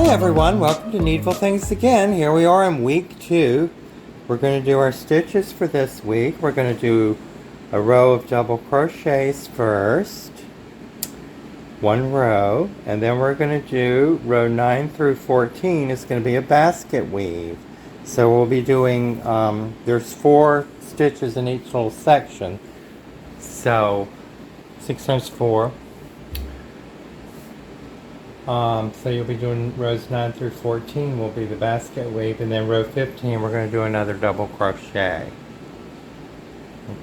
everyone, welcome to Needful Things again. Here we are in week 2. We're going to do our stitches for this week. We're going to do a row of double crochets first, one row, and then we're going to do row 9 through 14 is going to be a basket weave. So we'll be doing, there's 4 stitches in each little section, so 6 times 4. So you'll be doing rows 9 through 14 will be the basket weave, and then row 15 we're going to do another double crochet.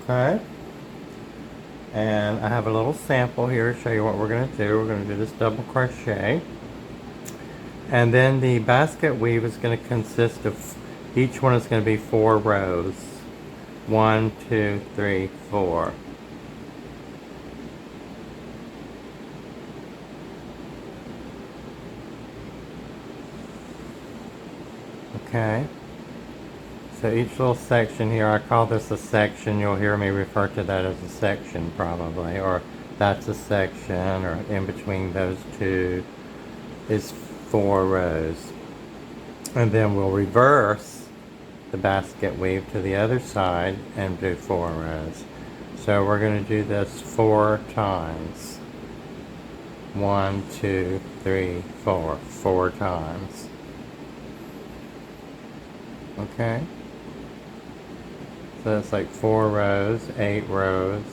Okay? And I have a little sample here to show you what we're going to do. We're going to do this double crochet. And then the basket weave is going to consist of, each one is going to be 4 rows. 1, 2, 3, 4. Okay, so each little section here, I call this a section. You'll hear me refer to that as a section probably, or that's a section, or in between those two is 4 rows. And then we'll reverse the basket weave to the other side and do 4 rows. So we're going to do this 4 times. 1, 2, 3, 4. 4 times. Okay, so that's like 4 rows, 8 rows,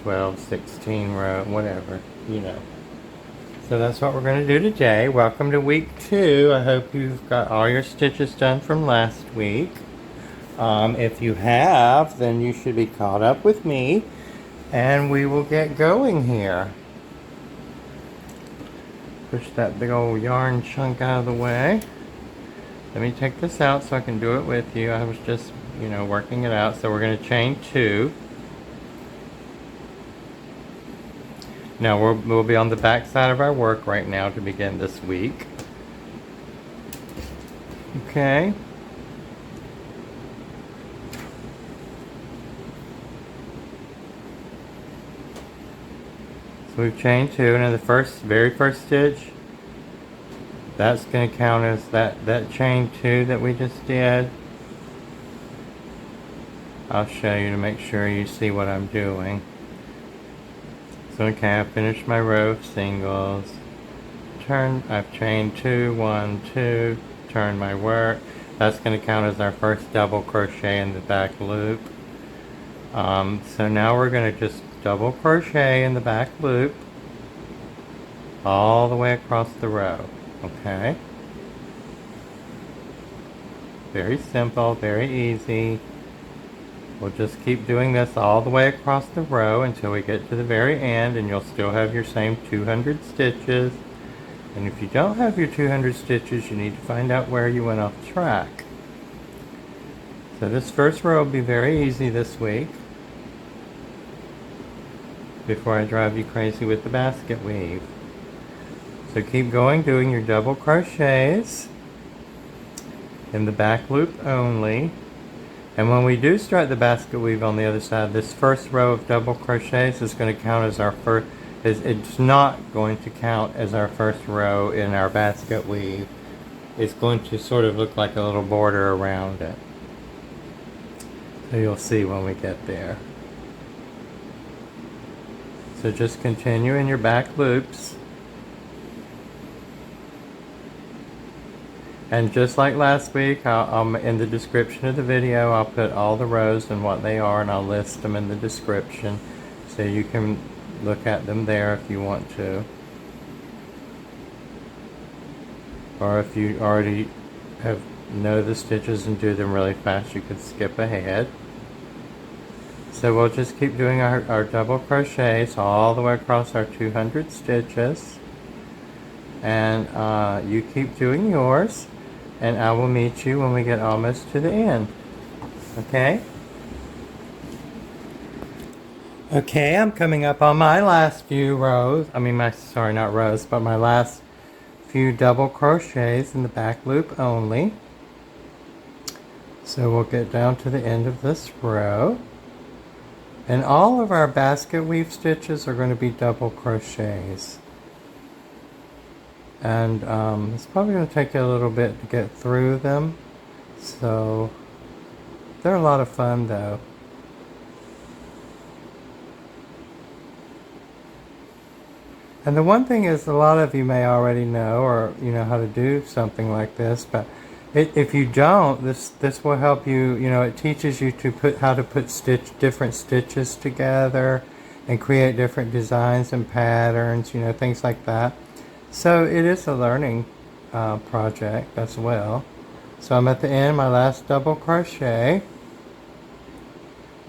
12, 16 rows, whatever, you know. So that's what we're going to do today. Welcome to week 2. I hope you've got all your stitches done from last week. If you have, then you should be caught up with me, and we will get going here. Push that big old yarn chunk out of the way. Let me take this out so I can do it with you. I was just, working it out. So we're going to chain 2. Now we'll be on the back side of our work right now to begin this week. Okay. So we've chained 2, and in the very first stitch, that's going to count as that chain 2 that we just did. I'll show you to make sure you see what I'm doing. So okay, I've finished my row of singles. I've chained 2, 1, 2, turn my work. That's going to count as our first double crochet in the back loop. So now we're going to just double crochet in the back loop all the way across the row. Okay, very simple, very easy. We'll just keep doing this all the way across the row until we get to the very end, and you'll still have your same 200 stitches. And if you don't have your 200 stitches, you need to find out where you went off track. So this first row will be very easy this week, before I drive you crazy with the basket weave. So keep going, doing your double crochets in the back loop only. And when we do start the basket weave on the other side, this first row of double crochets is going to count as our first, it's not going to count as our first row in our basket weave. It's going to sort of look like a little border around it. So you'll see when we get there. So just continue in your back loops. And just like last week, in the description of the video, I'll put all the rows and what they are, and I'll list them in the description, so you can look at them there if you want to. Or if you already know the stitches and do them really fast, you could skip ahead. So we'll just keep doing our double crochets all the way across our 200 stitches. And you keep doing yours. And I will meet you when we get almost to the end. Okay? Okay, I'm coming up on my last few rows. Sorry, not rows, but my last few double crochets in the back loop only. So we'll get down to the end of this row. And all of our basket weave stitches are going to be double crochets. And it's probably going to take you a little bit to get through them. So they're a lot of fun though. And the one thing is, a lot of you may already know, or you know how to do something like this, but if you don't, this will help you. You know, it teaches you to put how to put different stitches together, and create different designs and patterns. You know, things like that. So it is a learning project as well. So I'm at the end, my last double crochet.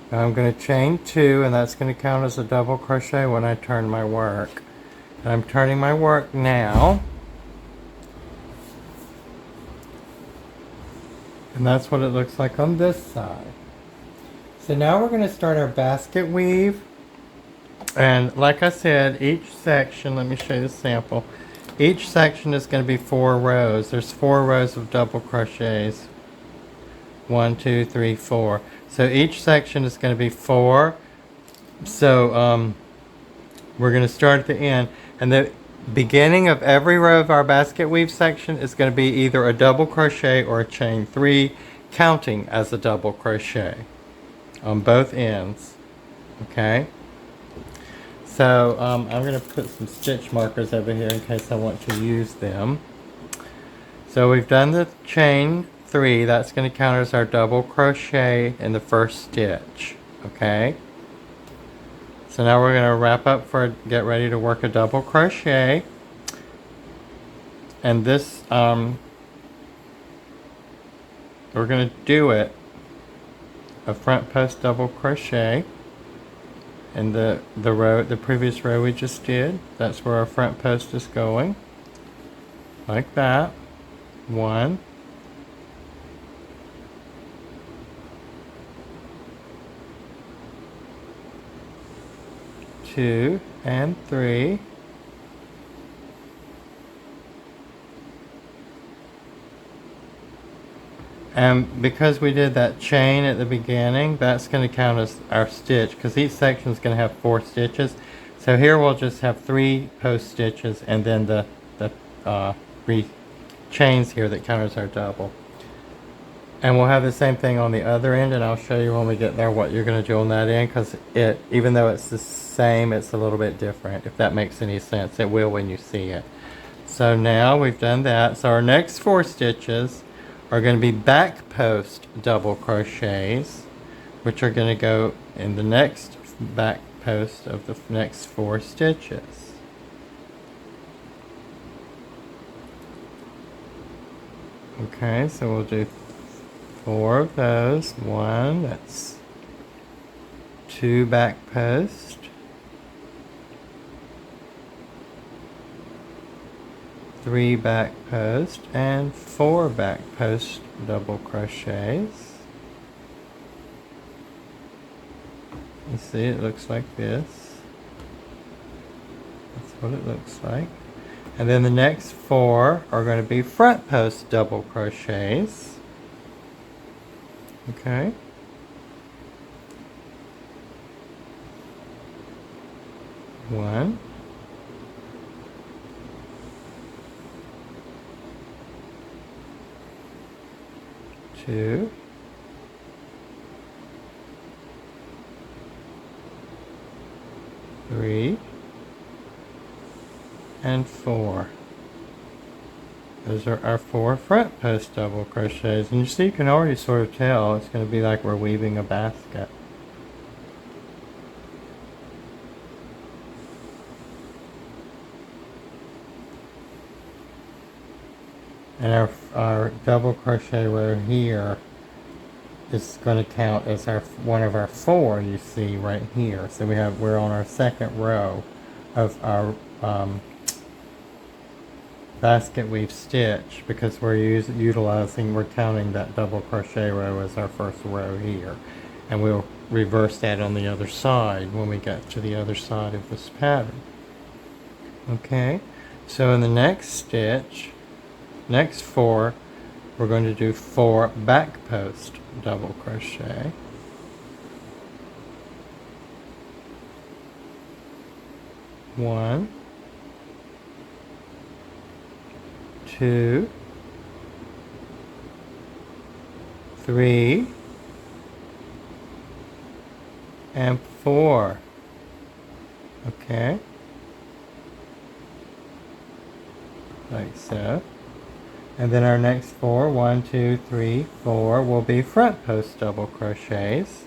Now I'm going to chain 2, and that's going to count as a double crochet when I turn my work. And I'm turning my work now. And that's what it looks like on this side. So now we're going to start our basket weave. And like I said, each section, let me show you the sample. Each section is going to be 4 rows. There's 4 rows of double crochets. 1, 2, 3, 4. So each section is going to be 4. So we're going to start at the end. And the beginning of every row of our basket weave section is going to be either a double crochet or a chain 3, counting as a double crochet on both ends. Okay? So I'm going to put some stitch markers over here in case I want to use them. So we've done the chain 3. That's going to count as our double crochet in the first stitch. Okay? So now we're going to wrap up get ready to work a double crochet. And this, we're going to do it a front post double crochet in the previous row we just did. That's where our front post is going. Like that. 1. 2 and 3. And because we did that chain at the beginning, that's going to count as our stitch, because each section is going to have 4 stitches. So here we'll just have 3 post stitches, and then the 3 chains here that count as our double. And we'll have the same thing on the other end, and I'll show you when we get there what you're going to do on that end, because even though it's the same, it's a little bit different, if that makes any sense. It will when you see it. So now we've done that. So our next 4 stitches are going to be back post double crochets, which are going to go in the next back post of the next 4 stitches. Okay, so we'll do 4 of those. 1, that's 2 back post, 3 back post, and 4 back post double crochets. You see, it looks like this. That's what it looks like. And then the next 4 are going to be front post double crochets. Okay. One. 2. 3. And 4. Those are our 4 front post double crochets. And you see, you can already sort of tell it's going to be like we're weaving a basket. And our double crochet row here is going to count as one of our 4, you see right here. So we're on our second row of our basket weave stitch, because we're counting that double crochet row as our first row here, and we'll reverse that on the other side when we get to the other side of this pattern. Okay, so in the next stitch, next 4, we're going to do 4 back post double crochet. One, 2, 3, and 4. Okay, like so. And then our next 4, 1, 2, 3, 4, will be front post double crochets.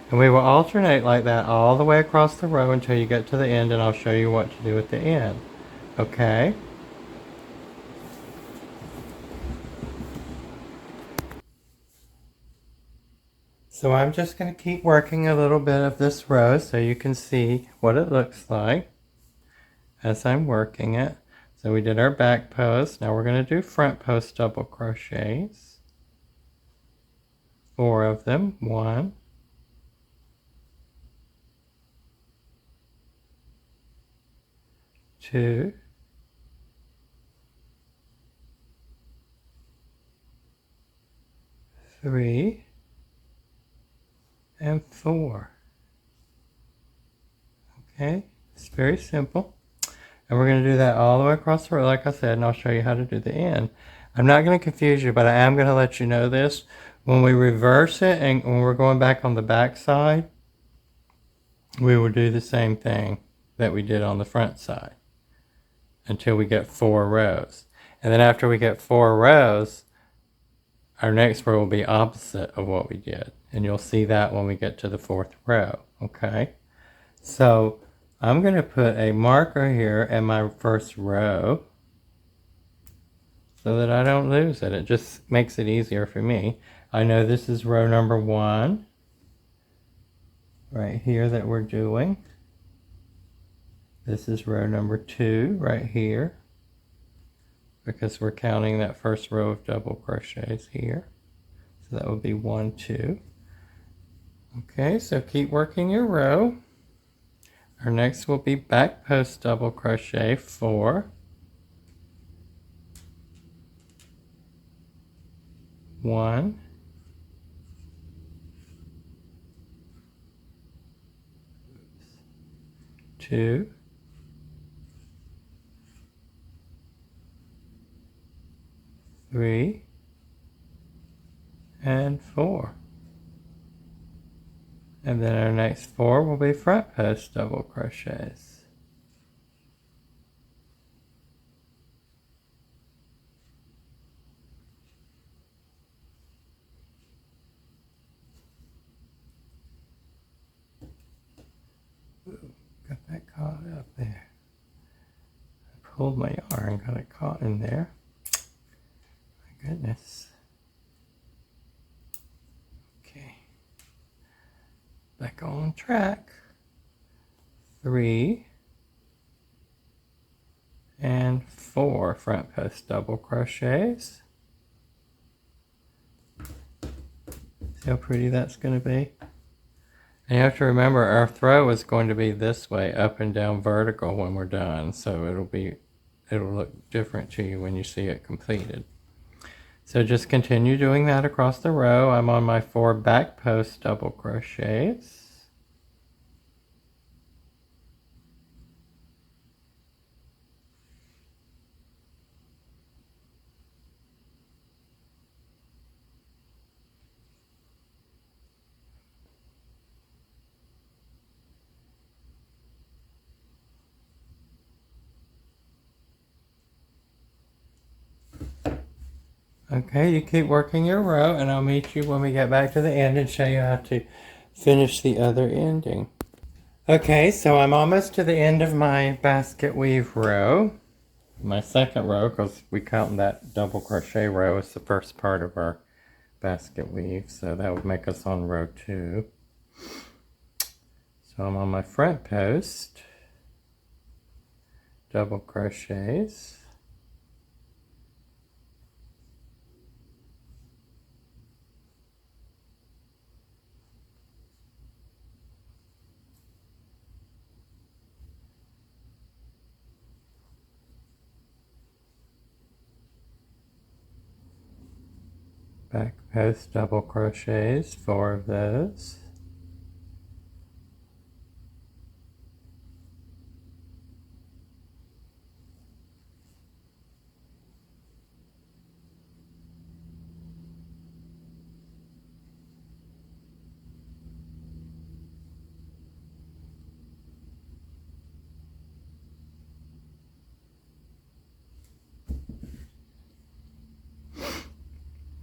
And we will alternate like that all the way across the row until you get to the end, and I'll show you what to do at the end. Okay? So I'm just going to keep working a little bit of this row so you can see what it looks like as I'm working it. So we did our back post. Now we're going to do front post double crochets. 4 of them. 1, 2, 3, and 4. Okay, it's very simple. And we're going to do that all the way across the row, like I said, and I'll show you how to do the end. I'm not going to confuse you, but I am going to let you know this. When we reverse it and when we're going back on the back side, we will do the same thing that we did on the front side until we get 4 rows. And then after we get 4 rows, our next row will be opposite of what we did. And you'll see that when we get to the 4th row, okay? So I'm going to put a marker here in my first row so that I don't lose it. It just makes it easier for me. I know this is row number 1 right here that we're doing. This is row number 2 right here because we're counting that first row of double crochets here. So that would be 1, 2. Okay, so keep working your row. Our next will be back post double crochet 4, 1, 2, 3, and 4. And then our next 4 will be front post double crochets. Ooh, got that caught up there. I pulled my yarn, got it caught in there. My goodness. Okay. Back on track. 3 and 4 front post double crochets. See how pretty that's going to be? And you have to remember our throw is going to be this way, up and down vertical when we're done. So it'll look different to you when you see it completed. So just continue doing that across the row. I'm on my 4 back post double crochets. Okay, you keep working your row and I'll meet you when we get back to the end and show you how to finish the other ending. Okay, so I'm almost to the end of my basket weave row. My second row, because we count that double crochet row as the first part of our basket weave, so that would make us on row 2. So I'm on my front post, double crochets, back post double crochets, 4 of those.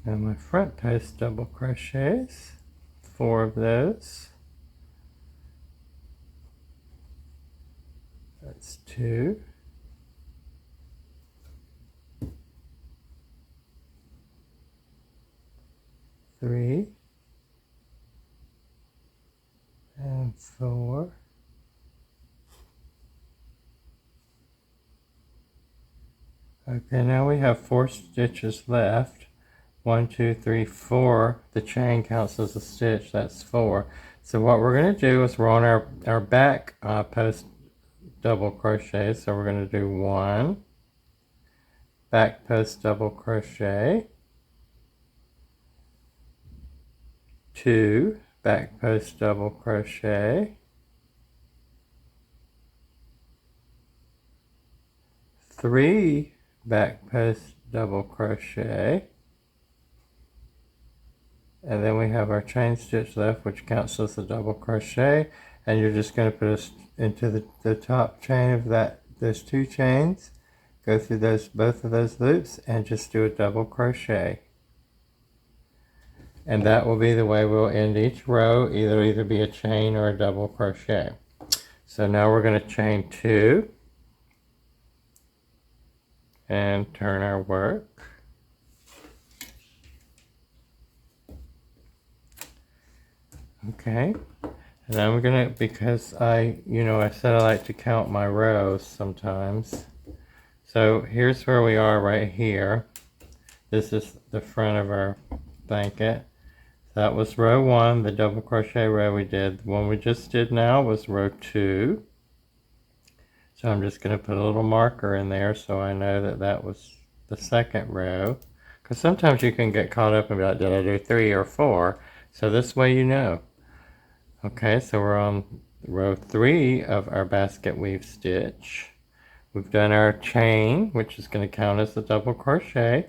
And my front post double crochets, 4 of those. That's 2. 3 and 4. Okay, now we have 4 stitches left. 1, 2, 3, 4. The chain counts as a stitch. That's 4. So what we're going to do is we're on our back post double crochet. So we're going to do 1 back post double crochet, 2 back post double crochet, 3 back post double crochet, and then we have our chain stitch left, which counts as a double crochet, and you're just going to put us into the top chain of those 2 chains, go through both of those loops, and just do a double crochet. And that will be the way we'll end each row, either be a chain or a double crochet. So now we're going to chain 2 and turn our work. Okay, and I'm gonna, because I said I like to count my rows sometimes. So here's where we are right here. This is the front of our blanket. That was row 1, the double crochet row we did. The one we just did now was row 2. So I'm just going to put a little marker in there so I know that that was the second row. Because sometimes you can get caught up and be like, did I do 3 or 4? So this way you know. Okay, so we're on row 3 of our basket weave stitch. We've done our chain, which is going to count as a double crochet.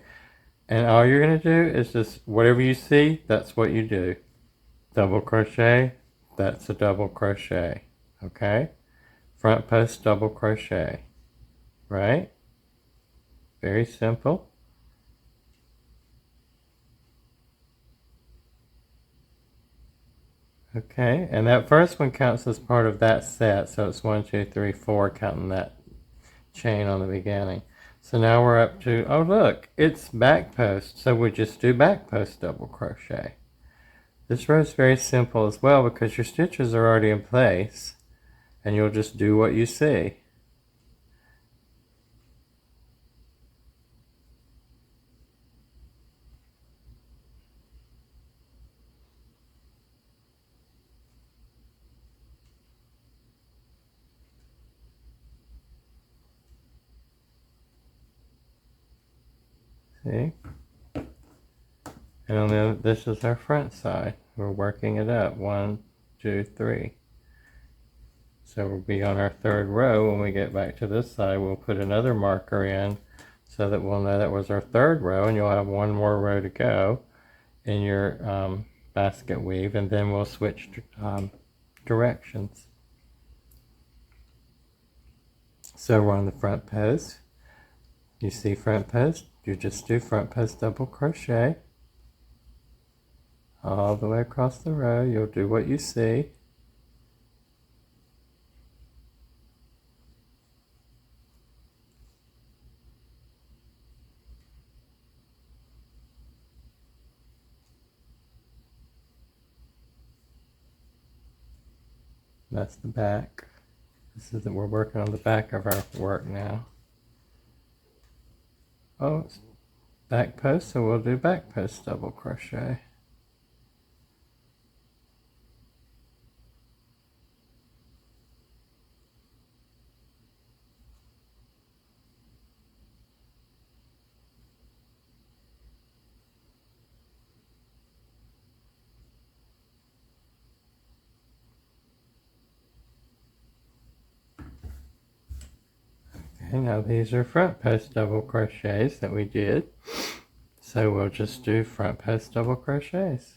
And all you're going to do is just whatever you see, that's what you do. Double crochet, that's a double crochet. Okay? Front post double crochet. Right? Very simple. Okay, and that first one counts as part of that set, so it's 1, 2, 3, 4, counting that chain on the beginning. So now we're up to, oh look, it's back post, so we just do back post double crochet. This row is very simple as well because your stitches are already in place, and you'll just do what you see. See? And on this is our front side. We're working it up. 1, 2, 3. So we'll be on our 3rd row. When we get back to this side, we'll put another marker in so that we'll know that was our 3rd row, and you'll have 1 more row to go in your basket weave, and then we'll switch directions. So we're on the front post. You see front post, you just do front post double crochet all the way across the row. You'll do what you see. That's the back. We're working on the back of our work now. Oh, it's back post, so we'll do back post double crochet. Okay, now these are front post double crochets that we did. So we'll just do front post double crochets.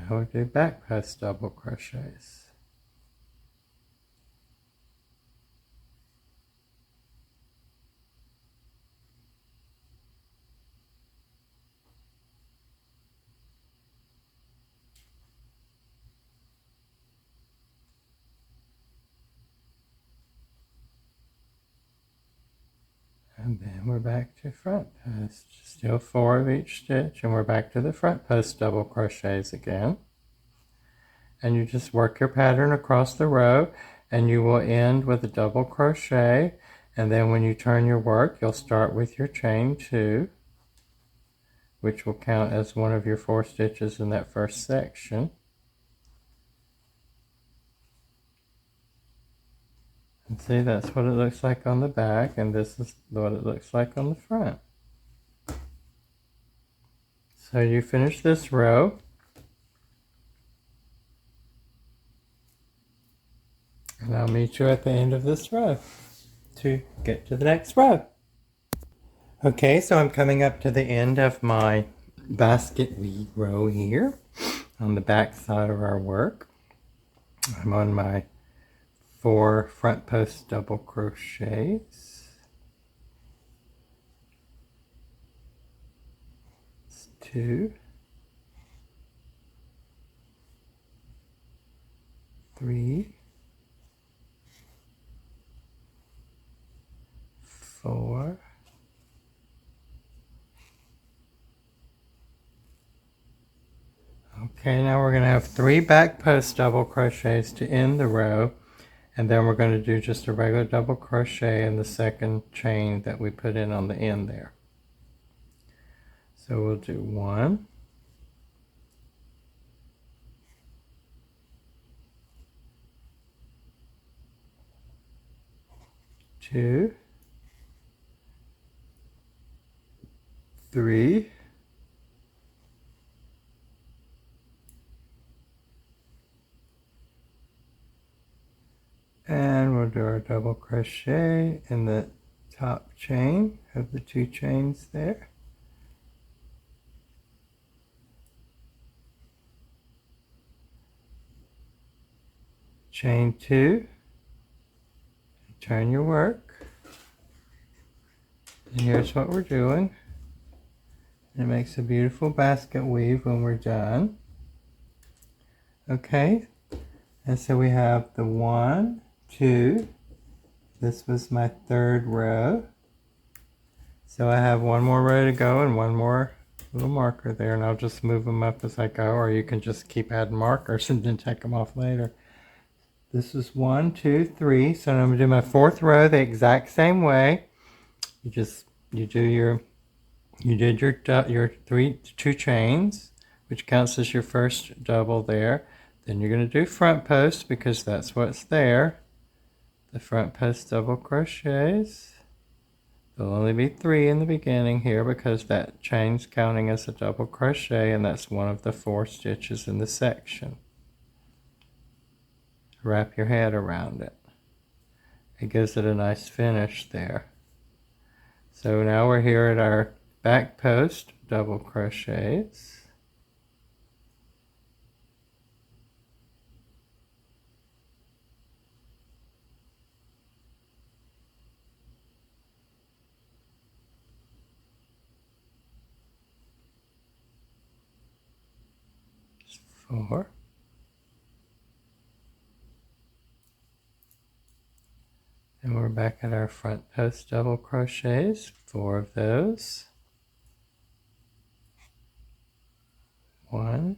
Now we'll do back post double crochets. And then we're back to front post. Still 4 of each stitch, and we're back to the front post double crochets again. And you just work your pattern across the row, and you will end with a double crochet. And then when you turn your work, you'll start with your chain 2, which will count as one of your 4 stitches in that first section. And see, that's what it looks like on the back, and this is what it looks like on the front. So you finish this row, and I'll meet you at the end of this row to get to the next row. Okay, so I'm coming up to the end of my basket weave row here on the back side of our work. I'm on my 4 front post double crochets. It's 2, 3, 4, 5. Okay, now we're going to have 3 back post double crochets to end the row, and then we're going to do just a regular double crochet in the second chain that we put in on the end there. So we'll do 1, 2, 3, and we'll do our double crochet in the top chain of the 2 chains there. Chain 2, turn your work, and here's what we're doing. It makes a beautiful basket weave when we're done. Okay, and so we have the 1, 2, this was my 3rd row. So I have 1 more row to go and 1 more little marker there, and I'll just move them up as I go, or you can just keep adding markers and then take them off later. This is 1, 2, 3, so I'm going to do my 4th row the exact same way. You did your 2 chains, which counts as your first double there. Then you're going to do front post because that's what's there. The front post double crochets. There'll only be 3 in the beginning here because that chain's counting as a double crochet, and that's one of the 4 stitches in the section. Wrap your head around it. It gives it a nice finish there. So now we're here at our back post double crochets. Just 4. And we're back at our front post double crochets, 4 of those. 1,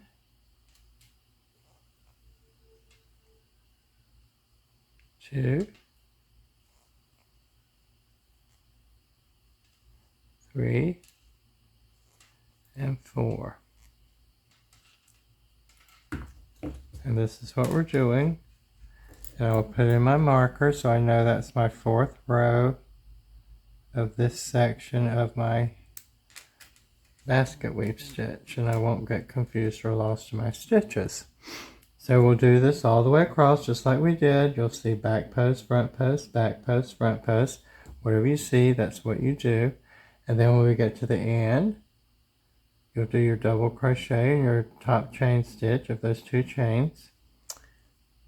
2, 3, and 4. And this is what we're doing. And I'll put in my marker so I know that's my 4th row of this section of my basket weave stitch, and I won't get confused or lost in my stitches. So we'll do this all the way across just like we did. You'll see back post, front post, back post, front post. Whatever you see, that's what you do. And then when we get to the end, you'll do your double crochet in your top chain stitch of those 2 chains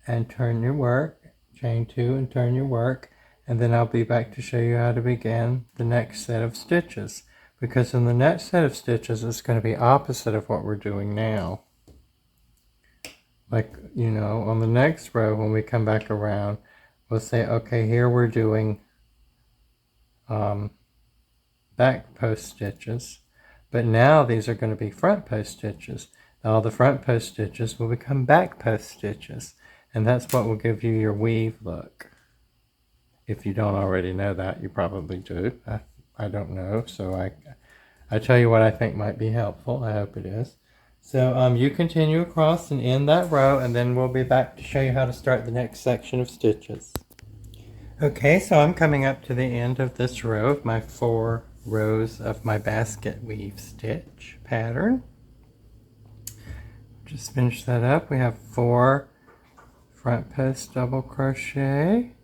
and turn your work, chain 2 and turn your work, and then I'll be back to show you how to begin the next set of stitches, because in the next set of stitches it's going to be opposite of what we're doing now. Like, you know, on the next row when we come back around, we'll say, okay, here we're doing back post stitches, but now these are going to be front post stitches. All the front post stitches will become back post stitches, and that's what will give you your weave look. If you don't already know that, you probably do. I don't know, so I tell you what I think might be helpful. I hope it is. So you continue across and end that row, and then we'll be back to show you how to start the next section of stitches. Okay, so I'm coming up to the end of this row of my 4 rows of my basket weave stitch pattern. Just finish that up. We have 4 front post double crochet,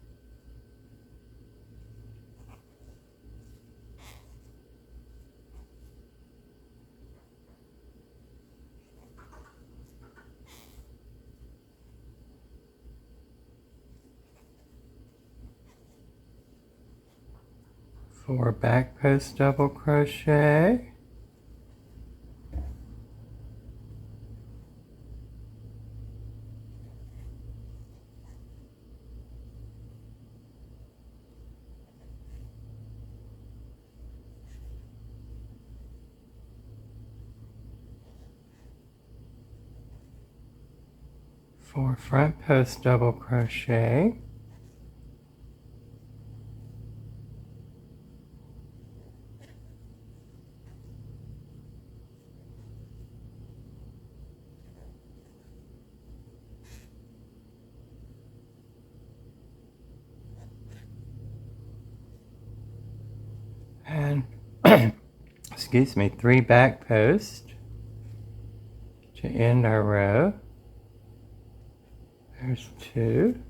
4 back post double crochet, 4 front post double crochet, 3 back post to end our row. There's 2.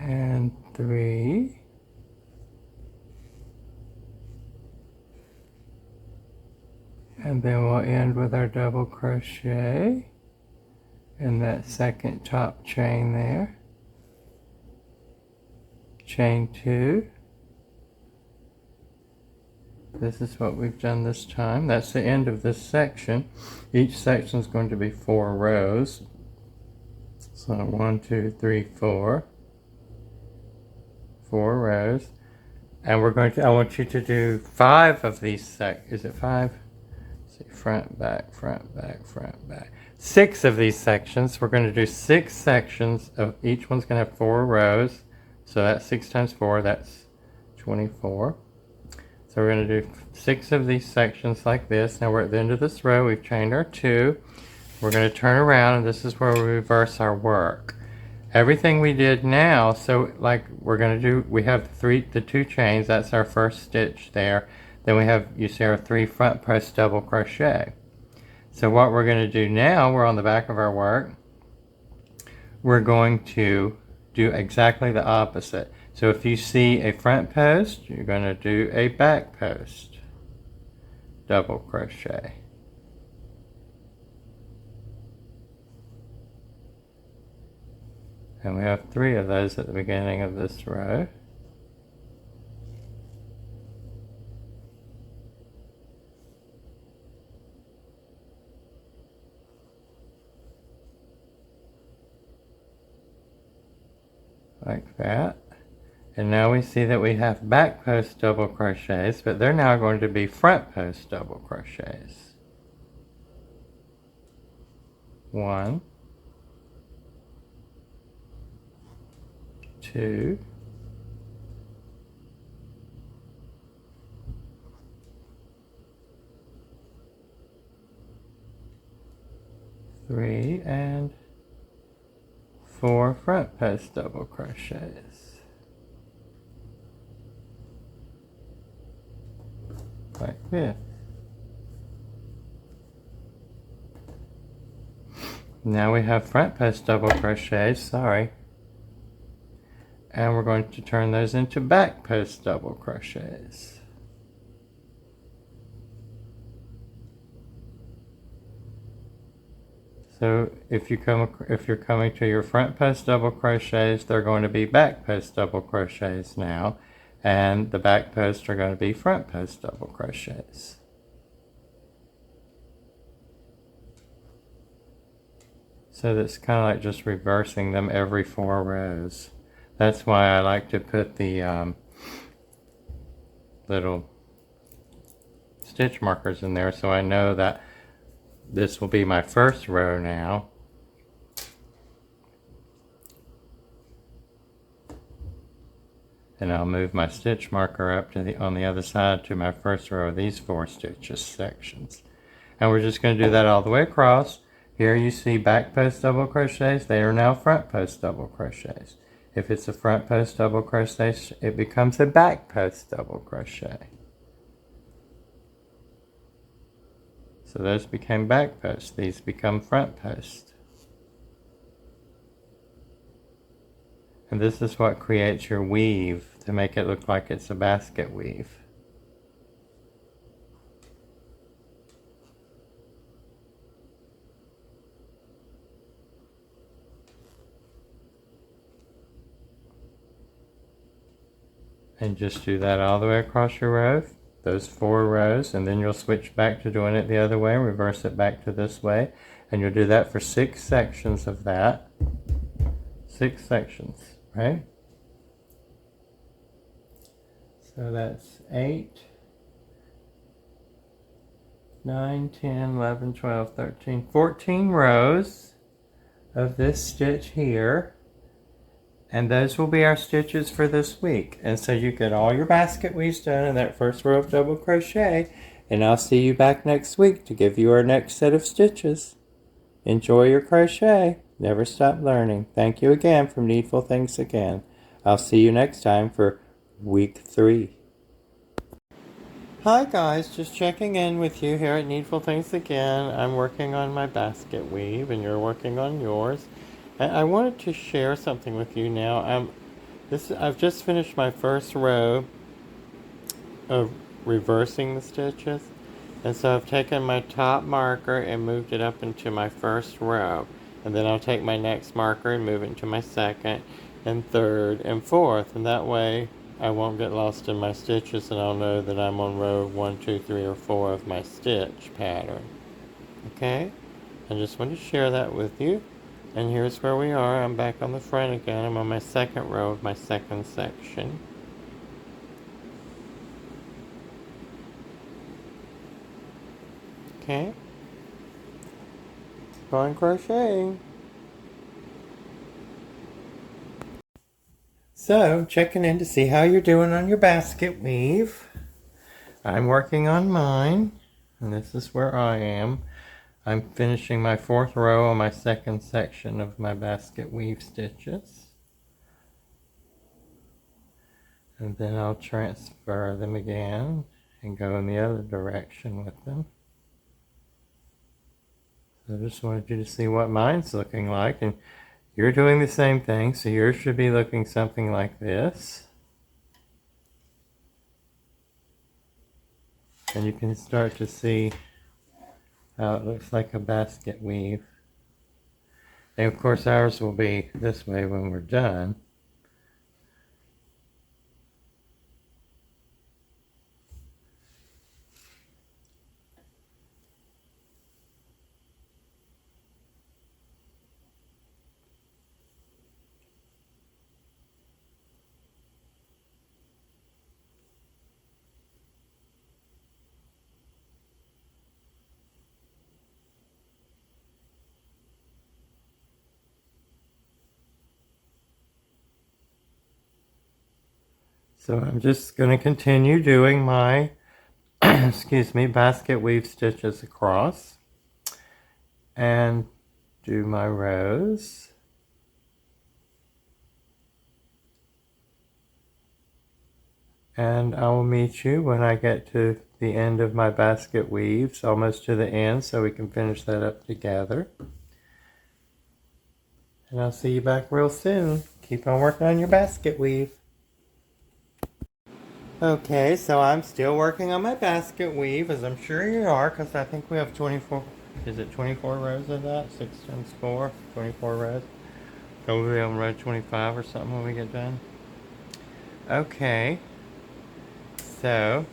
And 3. And then we'll end with our double crochet in that second top chain there. Chain 2. This is what we've done this time. That's the end of this section. Each section is going to be 4 rows. So 1, 2, 3, 4. 4 rows. And we're going to, I want you to do 5 of these is it 5? Let's see, front, back, front, back, front, back. 6 of these sections. We're going to do 6 sections of each one's going to have 4 rows. So that's 6 times 4, that's 24. So we're going to do 6 of these sections like this. Now we're at the end of this row. We've chained our 2. We're going to turn around, and this is where we reverse our work. Everything we did now, so like we're going to do, we have the 2 chains. That's our first stitch there. Then we have, you see, our 3 front post double crochet. So what we're going to do now, we're on the back of our work. We're going to do exactly the opposite. So if you see a front post, you're going to do a back post double crochet. And we have 3 of those at the beginning of this row. Like that. And now we see that we have back post double crochets, but they're now going to be front post double crochets. 1, 2, 3, and 4 front post double crochets. Like this. Now we have front post double crochets, sorry. And we're going to turn those into back post double crochets. So if you're coming to your front post double crochets, they're going to be back post double crochets now, and the back posts are going to be front post double crochets. So that's kind of like just reversing them every 4 rows. That's why I like to put the little stitch markers in there, so I know that this will be my first row now. And I'll move my stitch marker up to on the other side to my first row of these 4 stitches sections. And we're just going to do that all the way across. Here you see back post double crochets. They are now front post double crochets. If it's a front post double crochet, it becomes a back post double crochet. So those became back posts. These become front posts. And this is what creates your weave to make it look like it's a basket weave. And just do that all the way across your row, those 4 rows, and then you'll switch back to doing it the other way, reverse it back to this way, and you'll do that for 6 sections of that. 6 sections, right? So that's 8, 9, 10, 11, 12, 13, 14 rows of this stitch here. And those will be our stitches for this week. And so you get all your basket weaves done in that first row of double crochet. And I'll see you back next week to give you our next set of stitches. Enjoy your crochet. Never stop learning. Thank you again from Needful Things Again. I'll see you next time for week 3. Hi guys, just checking in with you here at Needful Things Again. I'm working on my basket weave and you're working on yours. And I wanted to share something with you now. I've just finished my first row of reversing the stitches. And so I've taken my top marker and moved it up into my first row. And then I'll take my next marker and move it into my second and third and fourth. And that way I won't get lost in my stitches and I'll know that I'm on row 1, 2, 3, or 4 of my stitch pattern. Okay? I just wanted to share that with you. And here's where we are. I'm back on the front again. I'm on my second row of my second section. Okay? Going crocheting. So, checking in to see how you're doing on your basket weave. I'm working on mine, and this is where I am. I'm finishing my 4th row on my second section of my basket weave stitches. And then I'll transfer them again and go in the other direction with them. So I just wanted you to see what mine's looking like, and you're doing the same thing, so yours should be looking something like this. And you can start to see how it looks like a basket weave. And of course ours will be this way when we're done. So I'm just going to continue doing my excuse me, basket weave stitches across and do my rows. And I will meet you when I get to the end of my basket weaves, almost to the end, so we can finish that up together. And I'll see you back real soon. Keep on working on your basket weave. Okay, so I'm still working on my basket weave, as I'm sure you are, because I think we have 24, is it 24 rows of that? 6 times 4, 24 rows. So we'll be on row 25 or something when we get done. Okay, so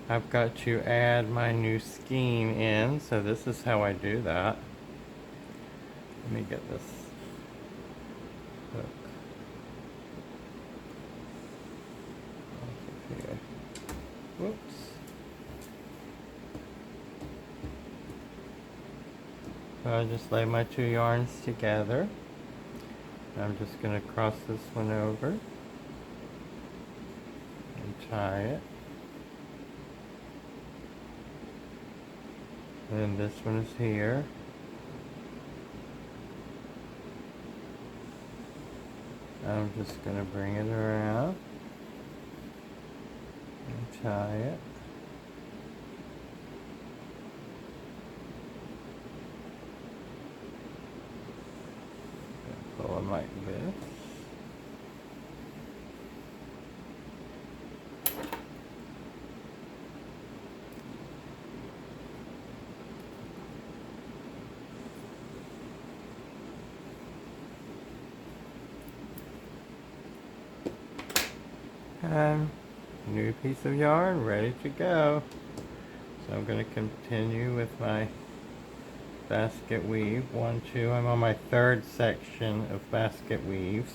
I've got to add my new skein in, so this is how I do that. Let me get this hook off of here. Whoops. So I just lay my 2 yarns together. I'm just going to cross this one over and tie it. And then this one is here. I'm just going to bring it around and tie it. Pull them like this. And new piece of yarn ready to go. So I'm going to continue with my basket weave. 1, 2. I'm on my 3rd section of basket weaves.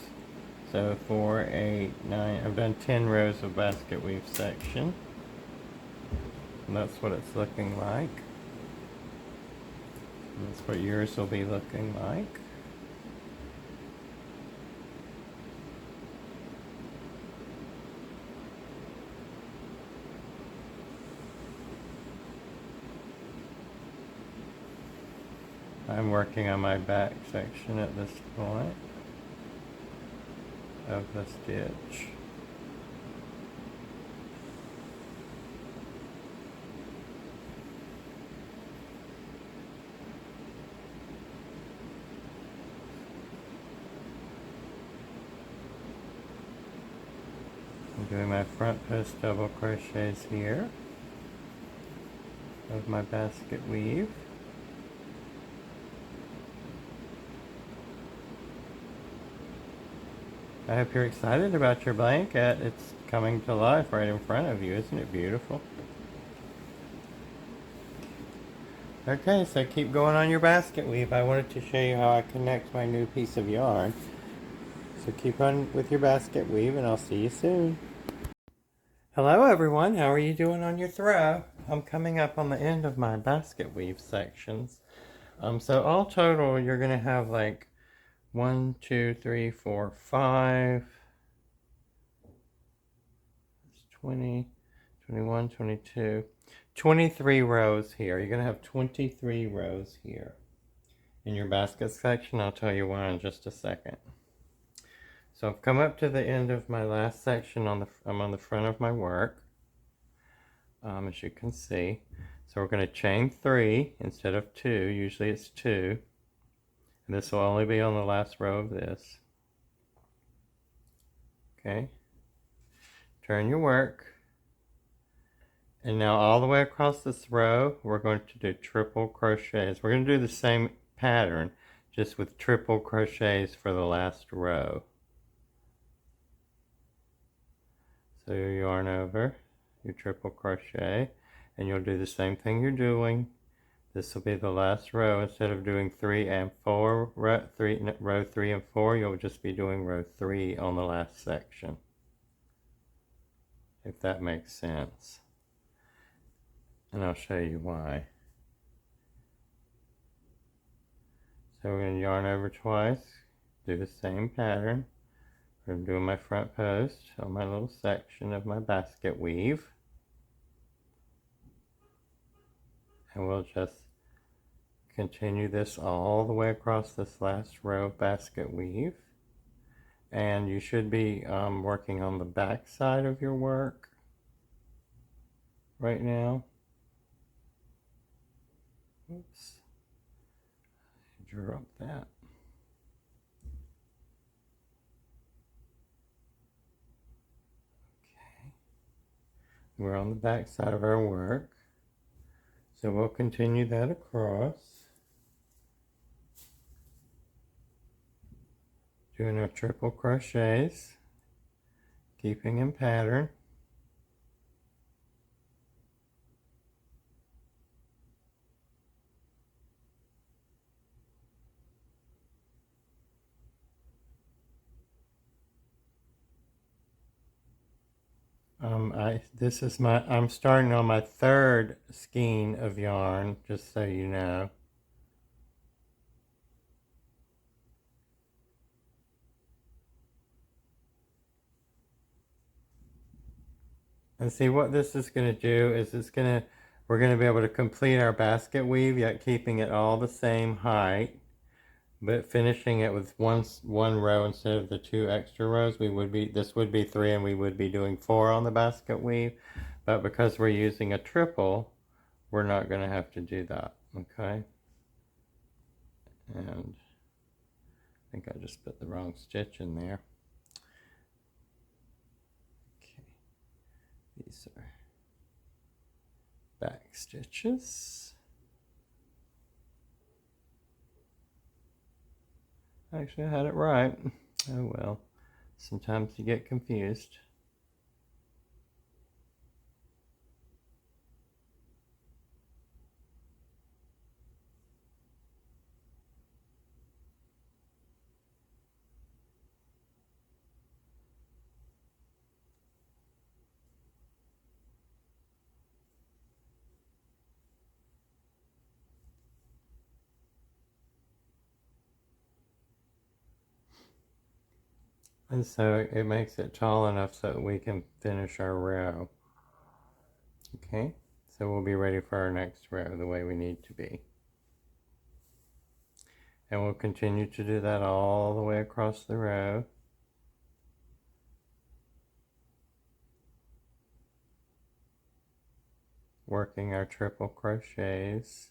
So 4, 8, 9. I've done 10 rows of basket weave section. And that's what it's looking like. And that's what yours will be looking like. I'm working on my back section at this point of the stitch. I'm doing my front post double crochets here of my basket weave. I hope you're excited about your blanket. It's coming to life right in front of you. Isn't it beautiful? Okay, so keep going on your basket weave. I wanted to show you how I connect my new piece of yarn. So keep on with your basket weave and I'll see you soon. Hello everyone, how are you doing on your throw? I'm coming up on the end of my basket weave sections. So all total you're going to have like 1, 2, 3, 4, 5, 20, 21, 22, 23 rows here. You're going to have 23 rows here. In your basket section, I'll tell you why in just a second. So I've come up to the end of my last section. I'm on the front of my work, as you can see. So we're going to chain 3 instead of 2. Usually it's 2. And this will only be on the last row of this. Okay. Turn your work. And now all the way across this row, we're going to do triple crochets. We're going to do the same pattern, just with triple crochets for the last row. So you yarn over, you triple crochet, and you'll do the same thing you're doing. This will be the last row. Instead of doing 3 and 4, row 3 and 4, you'll just be doing row 3 on the last section. If that makes sense. And I'll show you why. So we're going to yarn over twice, do the same pattern. I'm doing my front post on my little section of my basket weave. And we'll just continue this all the way across this last row of basket weave. And you should be working on the back side of your work right now. Oops. Drop that. We're on the back side of our work. So we'll continue that across. Doing our triple crochets, keeping in pattern. I'm starting on my third skein of yarn, just so you know. And see what this is going to do is we're going to be able to complete our basket weave, yet keeping it all the same height, but finishing it with one row instead of the two extra rows. This would be 3 and we would be doing 4 on the basket weave, but because we're using a triple, we're not going to have to do that, okay? And I think I just put the wrong stitch in there. Okay, these are back stitches. Actually, I had it right. Oh well, sometimes you get confused. And so it makes it tall enough so that we can finish our row. Okay, so we'll be ready for our next row the way we need to be. And we'll continue to do that all the way across the row. Working our triple crochets.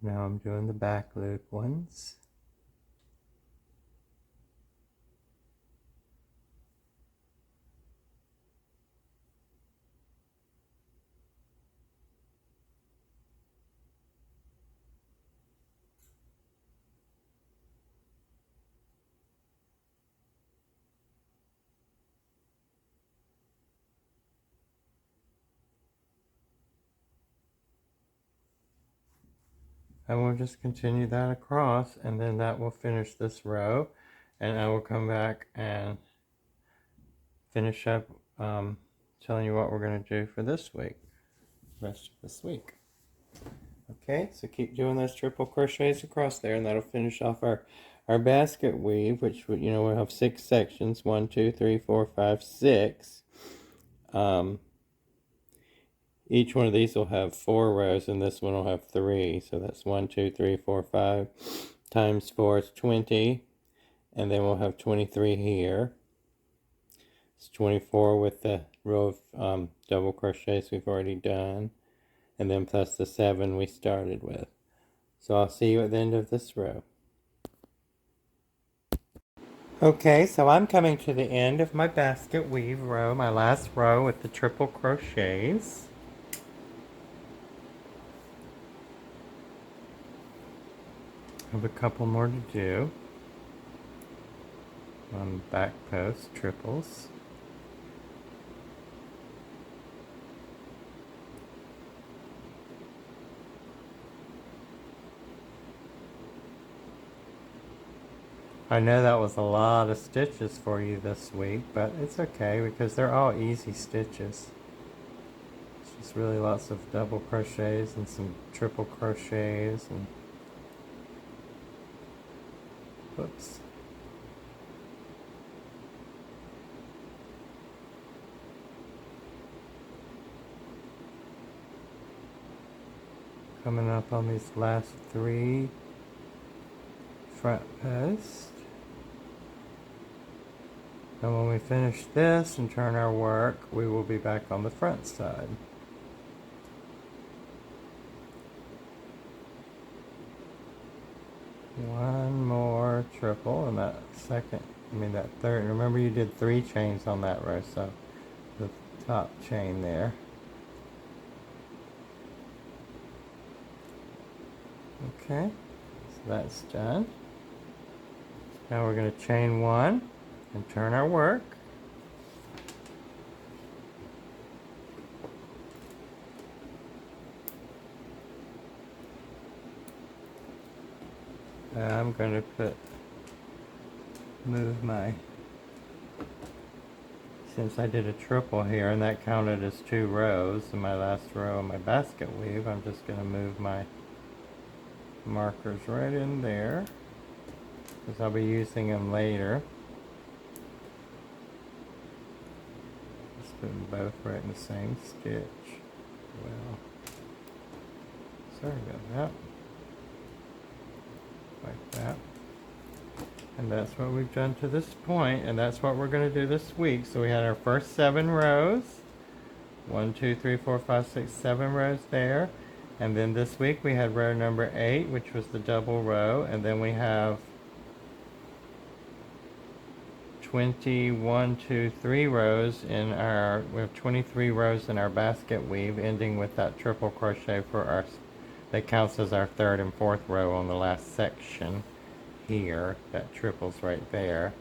Now I'm doing the back loop ones. And we'll just continue that across, and then that will finish this row. And I will come back and finish up telling you what we're going to do for this week, rest of this week. Okay, so keep doing those triple crochets across there, and that'll finish off our basket weave, which would, we'll have 6 sections, 1, 2, 3, 4, 5, 6. Each one of these will have 4 rows, and this one will have 3. So that's 1, 2, 3, 4, 5 times 4 is 20, and then we'll have 23 here. It's 24 with the row of double crochets we've already done, and then plus the 7 we started with. So I'll see you at the end of this row. Okay, so I'm coming to the end of my basket weave row, my last row with the triple crochets. I have a couple more to do on back post triples. I know that was a lot of stitches for you this week, but it's okay because they're all easy stitches. It's just really lots of double crochets and some triple crochets and whoops. Coming up on these last 3 front posts. And when we finish this and turn our work, we will be back on the front side. One more triple in that that third. Remember you did 3 chains on that row, so the top chain there. Okay, so that's done. Now we're going to chain 1 and turn our work. I'm going to move my, since I did a triple here and that counted as 2 rows in my last row of my basket weave, I'm just going to move my markers right in there because I'll be using them later. Just put them both right in the same stitch. Well, sorry about that. Like that. And that's what we've done to this point, and that's what we're going to do this week. So we had our first 7 rows. 1, 2, 3, 4, 5, 6, 7 rows there. And then this week we had row number 8, which was the double row, and then we have 21, 2, 3 rows in our, we have 23 rows in our basket weave, ending with that triple crochet for our, that counts as our 3rd and 4th row on the last section here. That triples right there.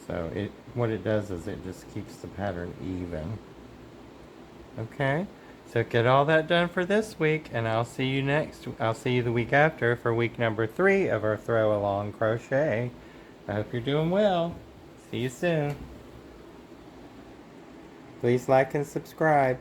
So what it does is it just keeps the pattern even. Okay, so get all that done for this week, and I'll see you the week after for week number 3 of our throw along crochet. I hope you're doing well. See you soon. Please like and subscribe.